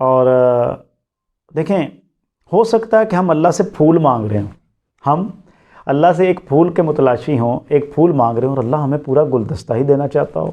اور دیکھیں، ہو سکتا ہے کہ ہم اللہ سے پھول مانگ رہے ہوں، ہم اللہ سے ایک پھول کے متلاشی ہوں، ایک پھول مانگ رہے ہوں اور اللہ ہمیں پورا گلدستہ ہی دینا چاہتا ہو۔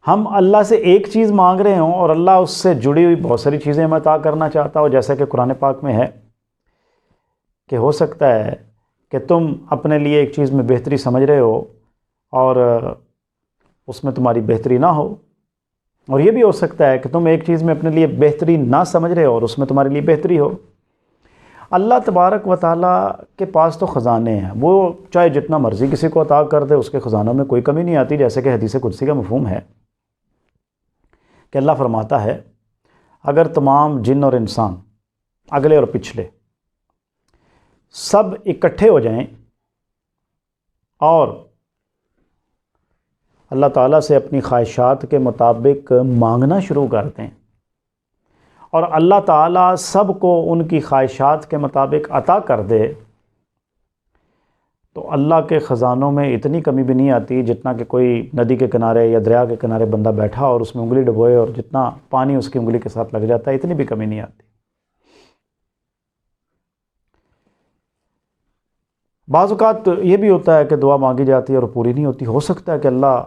ہم اللہ سے ایک چیز مانگ رہے ہوں اور اللہ اس سے جڑی ہوئی بہت ساری چیزیں ہمیں عطا کرنا چاہتا ہو، جیسا کہ قرآن پاک میں ہے کہ ہو سکتا ہے کہ تم اپنے لیے ایک چیز میں بہتری سمجھ رہے ہو اور اس میں تمہاری بہتری نہ ہو، اور یہ بھی ہو سکتا ہے کہ تم ایک چیز میں اپنے لیے بہتری نہ سمجھ رہے ہو اور اس میں تمہارے لیے بہتری ہو۔ اللہ تبارک و تعالیٰ کے پاس تو خزانے ہیں، وہ چاہے جتنا مرضی کسی کو عطا کر دے، اس کے خزانوں میں کوئی کمی نہیں آتی، جیسے کہ حدیث قدسی کا مفہوم ہے کہ اللہ فرماتا ہے اگر تمام جن اور انسان، اگلے اور پچھلے، سب اکٹھے ہو جائیں اور اللہ تعالیٰ سے اپنی خواہشات کے مطابق مانگنا شروع کر دیں اور اللہ تعالیٰ سب کو ان کی خواہشات کے مطابق عطا کر دے، تو اللہ کے خزانوں میں اتنی کمی بھی نہیں آتی جتنا کہ کوئی ندی کے کنارے یا دریا کے کنارے بندہ بیٹھا اور اس میں انگلی ڈبوئے اور جتنا پانی اس کی انگلی کے ساتھ لگ جاتا ہے، اتنی بھی کمی نہیں آتی۔ بعض اوقات یہ بھی ہوتا ہے کہ دعا مانگی جاتی ہے اور پوری نہیں ہوتی، ہو سکتا ہے کہ اللہ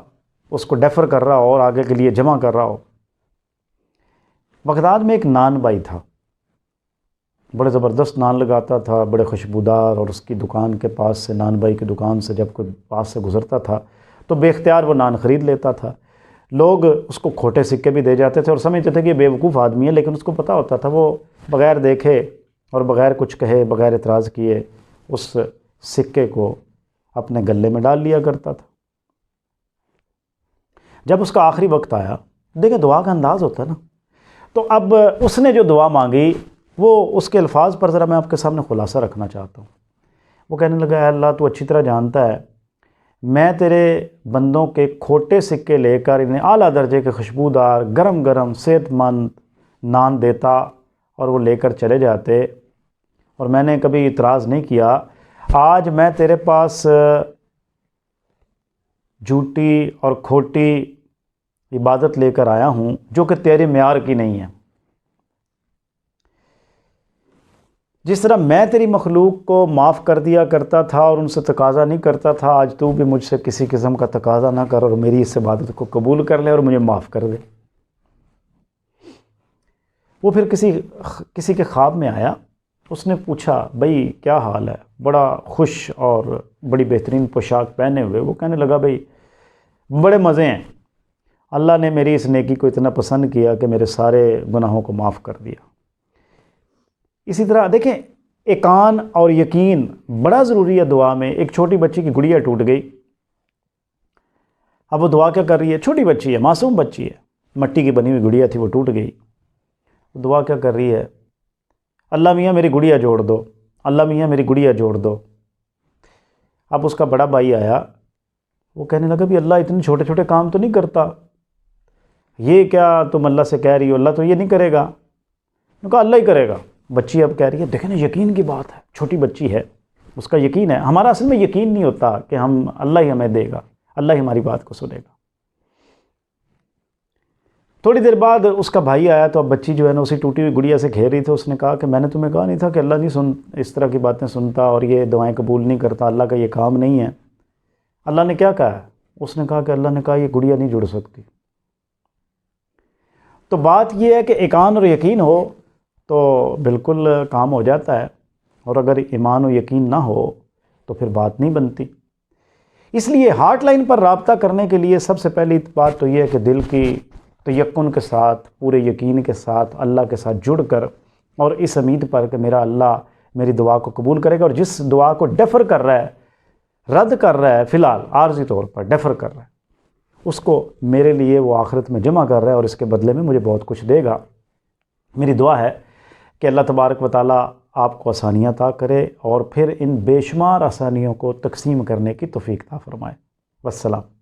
اس کو ڈیفر کر رہا ہو اور آگے کے لیے جمع کر رہا ہو۔ بغداد میں ایک نان بائی تھا، بڑے زبردست نان لگاتا تھا، بڑے خوشبودار، اور اس کی دکان کے پاس سے، نان بائی کی دکان سے جب کوئی پاس سے گزرتا تھا تو بے اختیار وہ نان خرید لیتا تھا۔ لوگ اس کو کھوٹے سکے بھی دے جاتے تھے اور سمجھتے تھے کہ یہ بیوقوف آدمی ہے، لیکن اس کو پتہ ہوتا تھا وہ بغیر دیکھے اور بغیر کچھ کہے، بغیر اعتراض کیے اس سکے کو اپنے گلے میں ڈال لیا کرتا تھا۔ جب اس کا آخری وقت آیا، دیکھیں دعا کا انداز ہوتا ہے نا، تو اب اس نے جو دعا مانگی وہ اس کے الفاظ پر ذرا میں آپ کے سامنے خلاصہ رکھنا چاہتا ہوں۔ وہ کہنے لگا، اے اللہ تو اچھی طرح جانتا ہے میں تیرے بندوں کے کھوٹے سکے لے کر انہیں اعلیٰ درجے کے خوشبودار گرم گرم صحت مند نان دیتا اور وہ لے کر چلے جاتے اور میں نے کبھی اعتراض نہیں کیا۔ آج میں تیرے پاس جھوٹی اور کھوٹی عبادت لے کر آیا ہوں جو کہ تیرے معیار کی نہیں ہے۔ جس طرح میں تیری مخلوق کو معاف کر دیا کرتا تھا اور ان سے تقاضا نہیں کرتا تھا، آج تو بھی مجھ سے کسی قسم کا تقاضا نہ کر اور میری اس عبادت کو قبول کر لے اور مجھے معاف کر دے۔ وہ پھر کسی کے خواب میں آیا، اس نے پوچھا، بھئی کیا حال ہے؟ بڑا خوش اور بڑی بہترین پوشاک پہنے ہوئے۔ وہ کہنے لگا، بھئی بڑے مزے ہیں، اللہ نے میری اس نیکی کو اتنا پسند کیا کہ میرے سارے گناہوں کو معاف کر دیا۔ اسی طرح دیکھیں ایقان اور یقین بڑا ضروری ہے دعا میں۔ ایک چھوٹی بچی کی گڑیا ٹوٹ گئی، اب وہ دعا کیا کر رہی ہے؟ چھوٹی بچی ہے، معصوم بچی ہے، مٹی کی بنی ہوئی گڑیا تھی، وہ ٹوٹ گئی۔ دعا کیا کر رہی ہے؟ اللہ میاں میری گڑیا جوڑ دو، اللہ میاں میری گڑیا جوڑ دو۔ اب اس کا بڑا بھائی آیا، وہ کہنے لگا، بھی اللہ اتنے چھوٹے چھوٹے کام تو نہیں کرتا، یہ کیا تم اللہ سے کہہ رہی ہو؟ اللہ تو یہ نہیں کرے گا۔ نے کہا اللہ ہی کرے گا۔ بچی اب کہہ رہی ہے، دیکھیں نا یقین کی بات ہے، چھوٹی بچی ہے، اس کا یقین ہے۔ ہمارا اصل میں یقین نہیں ہوتا کہ اللہ ہی ہمیں دے گا، اللہ ہی ہماری بات کو سنے گا۔ تھوڑی دیر بعد اس کا بھائی آیا تو اب بچی جو ہے نا اسی ٹوٹی ہوئی گڑیا سے گھیر رہی تھی۔ اس نے کہا کہ میں نے تمہیں کہا نہیں تھا کہ اللہ نہیں اس طرح کی باتیں سنتا اور یہ دعائیں قبول نہیں کرتا، اللہ کا یہ کام نہیں ہے۔ اللہ نے کیا کہا ہے؟ اس نے کہا کہ اللہ نے کہا یہ گڑیا نہیں جڑ سکتی۔ تو بات یہ ہے کہ ایقان اور یقین ہو تو بالکل کام ہو جاتا ہے، اور اگر ایمان و یقین نہ ہو تو پھر بات نہیں بنتی۔ اس لیے ہاٹ لائن پر رابطہ کرنے کے لیے سب سے پہلی بات تو یہ ہے کہ دل کی تیقن کے ساتھ، پورے یقین کے ساتھ اللہ کے ساتھ جڑ کر، اور اس امید پر کہ میرا اللہ میری دعا کو قبول کرے گا، اور جس دعا کو ڈیفر کر رہا ہے، رد کر رہا ہے، فی الحال عارضی طور پر ڈیفر کر رہا ہے، اس کو میرے لیے وہ آخرت میں جمع کر رہا ہے اور اس کے بدلے میں مجھے بہت کچھ دے گا۔ میری دعا ہے کہ اللہ تبارک و تعالیٰ آپ کو آسانیاں عطا کرے اور پھر ان بے شمار آسانیوں کو تقسیم کرنے کی توفیق عطا فرمائے۔ والسلام۔